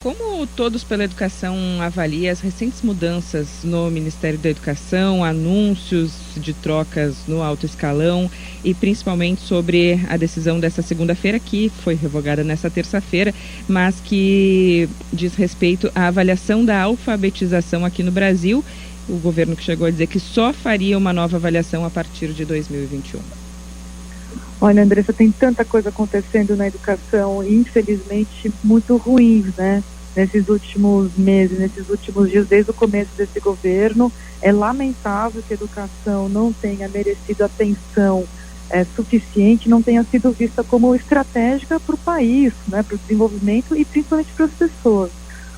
como Todos pela Educação avalia as recentes mudanças no Ministério da Educação, anúncios de trocas no alto escalão e principalmente sobre a decisão dessa segunda-feira, que foi revogada nessa terça-feira, mas que diz respeito à avaliação da alfabetização aqui no Brasil? O governo que chegou a dizer que só faria uma nova avaliação a partir de 2021. Olha, Andressa, tem tanta coisa acontecendo na educação e, infelizmente, muito ruins, né? Nesses últimos meses, nesses últimos dias, desde o começo desse governo. É lamentável que a educação não tenha merecido atenção suficiente, não tenha sido vista como estratégica para o país, né? Para o desenvolvimento e principalmente para as pessoas.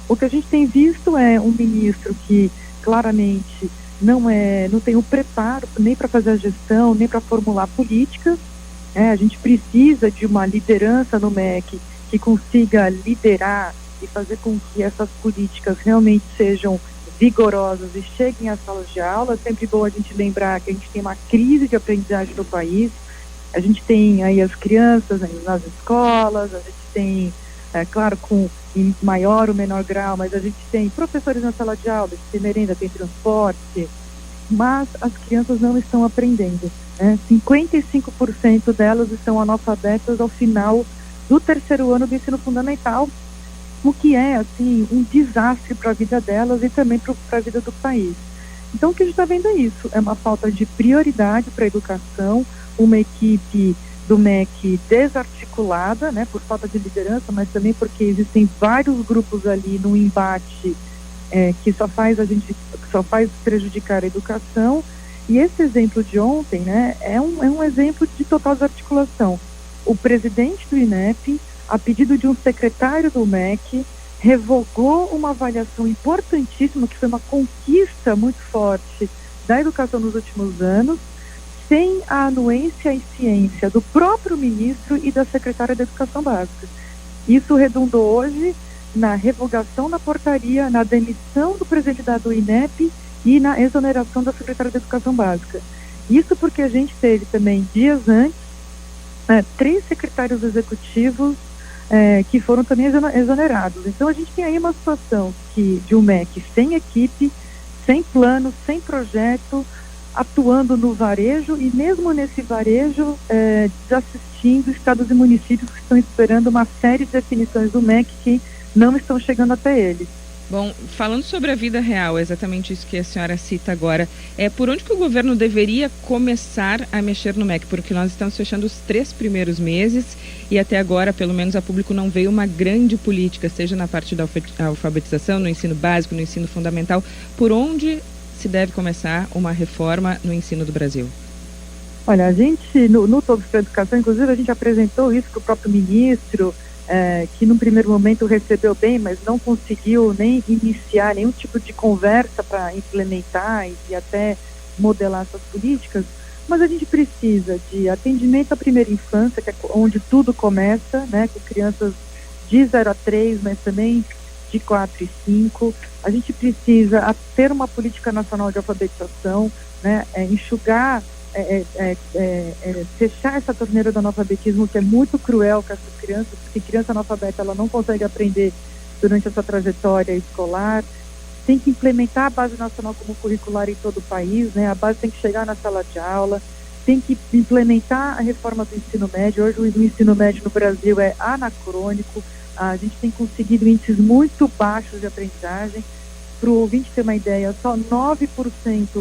O que a gente tem visto é um ministro que claramente não tem o preparo nem para fazer a gestão, nem para formular políticas. A gente precisa de uma liderança no MEC que consiga liderar e fazer com que essas políticas realmente sejam vigorosas e cheguem às salas de aula. É sempre bom a gente lembrar que a gente tem uma crise de aprendizagem no país. A gente tem aí as crianças nas escolas, a gente tem, claro, em maior ou menor grau, mas a gente tem professores na sala de aula, a gente tem merenda, tem transporte, mas as crianças não estão aprendendo. 55% delas estão analfabetas ao final do terceiro ano do ensino fundamental, o que é, assim, um desastre para a vida delas e também para a vida do país. Então, o que a gente está vendo é isso, é uma falta de prioridade para a educação, uma equipe do MEC desarticulada, por falta de liderança, mas também porque existem vários grupos ali no embate que só faz prejudicar a educação. E esse exemplo de ontem, é um exemplo de total desarticulação. O presidente do INEP, a pedido de um secretário do MEC, revogou uma avaliação importantíssima, que foi uma conquista muito forte da educação nos últimos anos, sem a anuência e ciência do próprio ministro e da secretária da Educação Básica. Isso redundou hoje na revogação da portaria, na demissão do presidente do INEP e na exoneração da secretária da Educação Básica. Isso porque a gente teve também, dias antes, 3 secretários executivos que foram também exonerados. Então a gente tem aí uma situação de um MEC sem equipe, sem plano, sem projeto, atuando no varejo e mesmo nesse varejo desassistindo estados e municípios que estão esperando uma série de definições do MEC que não estão chegando até eles. Bom, falando sobre a vida real, exatamente isso que a senhora cita agora, por onde que o governo deveria começar a mexer no MEC? Porque nós estamos fechando os 3 primeiros meses e até agora, pelo menos a público, não veio uma grande política, seja na parte da alfabetização, no ensino básico, no ensino fundamental. Por onde se deve começar uma reforma no ensino do Brasil? Olha, a gente, no Todos pela Educação, inclusive, a gente apresentou isso para o próprio ministro, que num primeiro momento recebeu bem, mas não conseguiu nem iniciar nenhum tipo de conversa para implementar e até modelar essas políticas. Mas a gente precisa de atendimento à primeira infância, que é onde tudo começa, com crianças de 0 a 3, mas também de 4 e 5. A gente precisa ter uma política nacional de alfabetização, enxugar, fechar essa torneira do analfabetismo, que é muito cruel com essas crianças, porque criança analfabeta ela não consegue aprender durante essa trajetória escolar. Tem que implementar a base nacional como curricular em todo o país, a base tem que chegar na sala de aula, tem que implementar a reforma do ensino médio. Hoje o ensino médio no Brasil é anacrônico, a gente tem conseguido índices muito baixos de aprendizagem. Para o ouvinte ter uma ideia, só 9%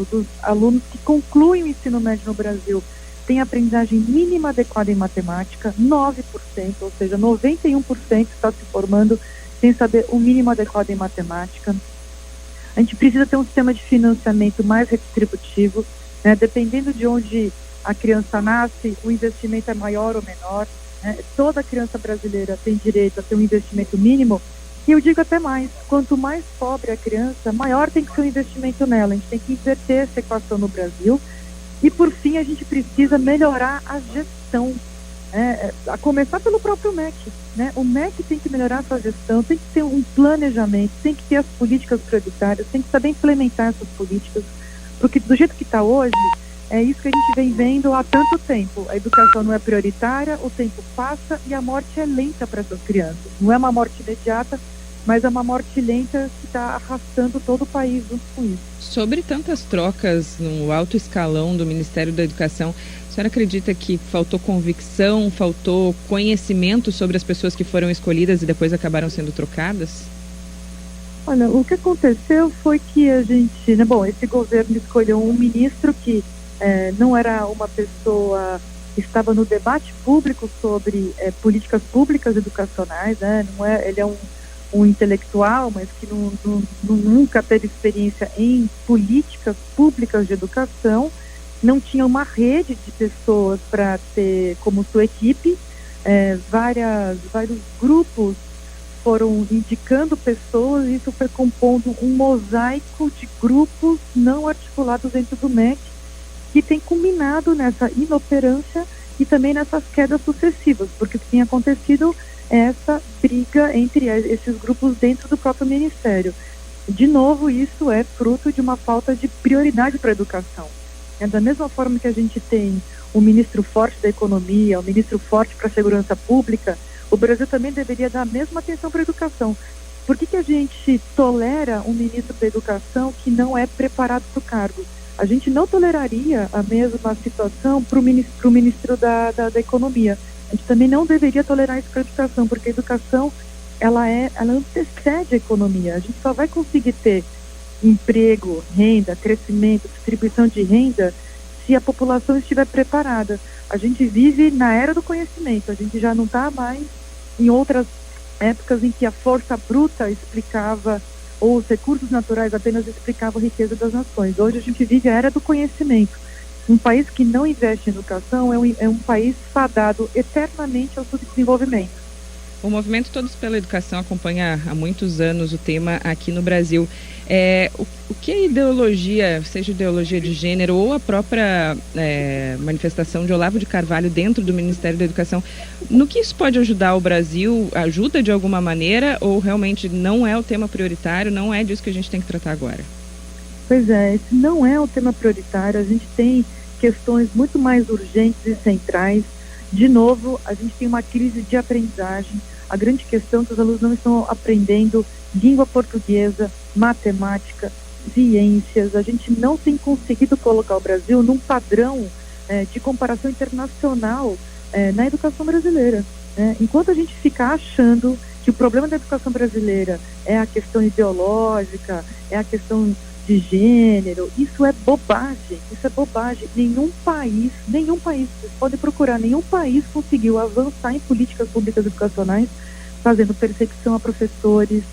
dos alunos que concluem o ensino médio no Brasil têm aprendizagem mínima adequada em matemática, 9%, ou seja, 91% está se formando sem saber o mínimo adequado em matemática. A gente precisa ter um sistema de financiamento mais redistributivo, dependendo de onde a criança nasce, o investimento é maior ou menor. Toda criança brasileira tem direito a ter um investimento mínimo. E eu digo até mais, quanto mais pobre a criança, maior tem que ser o investimento nela. A gente tem que inverter essa equação no Brasil. E, por fim, a gente precisa melhorar a gestão, a começar pelo próprio MEC. O MEC tem que melhorar a sua gestão, tem que ter um planejamento, tem que ter as políticas prioritárias, tem que saber implementar essas políticas, porque do jeito que está hoje, é isso que a gente vem vendo há tanto tempo. A educação não é prioritária, o tempo passa e a morte é lenta para essas crianças. Não é uma morte imediata, mas é uma morte lenta que está arrastando todo o país junto com isso. Sobre tantas trocas no alto escalão do Ministério da Educação, a senhora acredita que faltou convicção, faltou conhecimento sobre as pessoas que foram escolhidas e depois acabaram sendo trocadas? Olha, o que aconteceu foi que a gente, né, bom, esse governo escolheu um ministro que não era uma pessoa que estava no debate público sobre políticas públicas educacionais, né, ele é um intelectual, mas que nunca teve experiência em políticas públicas de educação, não tinha uma rede de pessoas para ter como sua equipe, vários grupos foram indicando pessoas, e isso foi compondo um mosaico de grupos não articulados dentro do MEC, que tem culminado nessa inoperância e também nessas quedas sucessivas, porque o que tem acontecido é essa briga entre esses grupos dentro do próprio Ministério. De novo, isso é fruto de uma falta de prioridade para a educação. Da mesma forma que a gente tem um ministro forte da economia, um ministro forte para a segurança pública, o Brasil também deveria dar a mesma atenção para a educação. Por que a gente tolera um ministro da educação que não é preparado para o cargo? A gente não toleraria a mesma situação para o ministro da economia. A gente também não deveria tolerar isso para a educação, porque a educação ela antecede a economia. A gente só vai conseguir ter emprego, renda, crescimento, distribuição de renda se a população estiver preparada. A gente vive na era do conhecimento, a gente já não está mais em outras épocas em que a força bruta explicava, ou os recursos naturais apenas explicavam a riqueza das nações. Hoje a gente vive a era do conhecimento. Um país que não investe em educação é um país fadado eternamente ao subdesenvolvimento. O movimento Todos pela Educação acompanha há muitos anos o tema aqui no Brasil. O que a ideologia, seja ideologia de gênero ou a própria manifestação de Olavo de Carvalho dentro do Ministério da Educação, no que isso pode ajudar o Brasil? Ajuda de alguma maneira ou realmente não é o tema prioritário, não é disso que a gente tem que tratar agora? Pois é, esse não é o tema prioritário. A gente tem questões muito mais urgentes e centrais. De novo, a gente tem uma crise de aprendizagem. A grande questão é que os alunos não estão aprendendo língua portuguesa, matemática, ciências. A gente não tem conseguido colocar o Brasil num padrão de comparação internacional na educação brasileira. Enquanto a gente fica achando que o problema da educação brasileira é a questão ideológica, é a questão de gênero, isso é bobagem. Nenhum país, vocês podem procurar, nenhum país conseguiu avançar em políticas públicas educacionais fazendo perseguição a professores,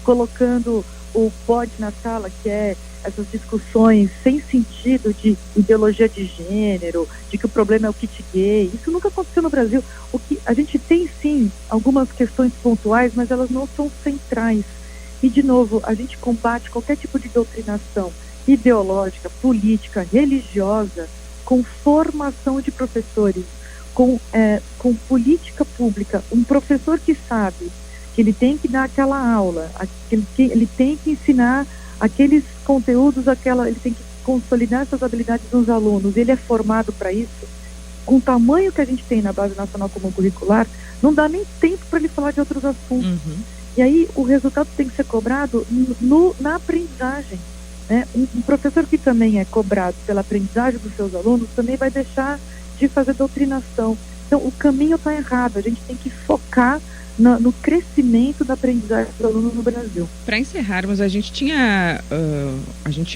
colocando o bode na sala, que é essas discussões sem sentido de ideologia de gênero, de que o problema é o kit gay. Isso nunca aconteceu no Brasil. O que a gente tem, sim, algumas questões pontuais, mas elas não são centrais. E, de novo, a gente combate qualquer tipo de doutrinação ideológica, política, religiosa, com formação de professores, com política pública. Um professor que sabe que ele tem que dar aquela aula, ele tem que ensinar aqueles conteúdos, ele tem que consolidar essas habilidades nos alunos, ele é formado para isso. Com o tamanho que a gente tem na Base Nacional Comum Curricular, não dá nem tempo para ele falar de outros assuntos. Uhum. E aí o resultado tem que ser cobrado na aprendizagem. Um professor que também é cobrado pela aprendizagem dos seus alunos também vai deixar de fazer doutrinação. Então o caminho está errado, a gente tem que focar no crescimento da aprendizagem dos alunos no Brasil. Para encerrarmos, a gente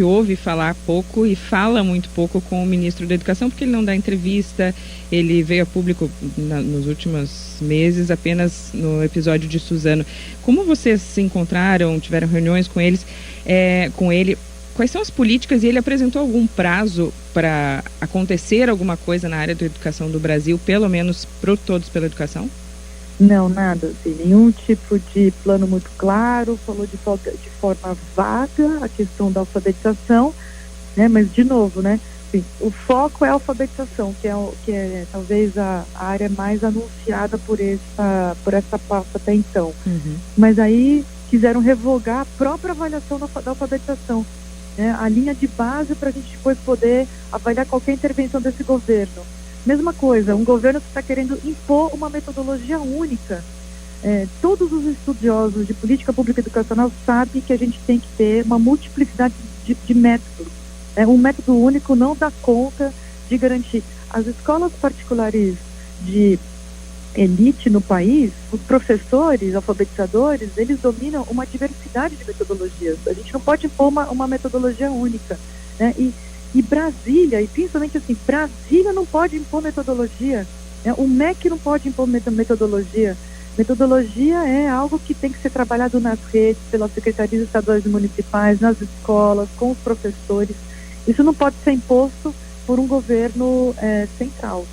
ouve falar pouco e fala muito pouco com o ministro da Educação, porque ele não dá entrevista, ele veio a público nos últimos meses, apenas no episódio de Suzano. Como vocês se encontraram, tiveram reuniões com ele? Quais são as políticas, e ele apresentou algum prazo para acontecer alguma coisa na área da educação do Brasil, pelo menos para Todos pela Educação? Não, nada, assim, nenhum tipo de plano muito claro, falou de forma vaga a questão da alfabetização, mas, de novo, assim, o foco é a alfabetização, que é talvez a área mais anunciada por essa pasta até então. Uhum. Mas aí quiseram revogar a própria avaliação da alfabetização, a linha de base para a gente depois poder avaliar qualquer intervenção desse governo. Mesma coisa, um governo que está querendo impor uma metodologia única todos os estudiosos de política pública educacional sabem que a gente tem que ter uma multiplicidade de métodos. Um método único não dá conta de garantir. As escolas particulares de elite no país, os professores, alfabetizadores, eles dominam uma diversidade de metodologias. A gente não pode impor uma metodologia única, né? E Brasília, e principalmente assim, Brasília não pode impor metodologia, né? O MEC não pode impor metodologia. Metodologia é algo que tem que ser trabalhado nas redes, pelas secretarias estaduais e municipais, nas escolas, com os professores. Isso não pode ser imposto por um governo central.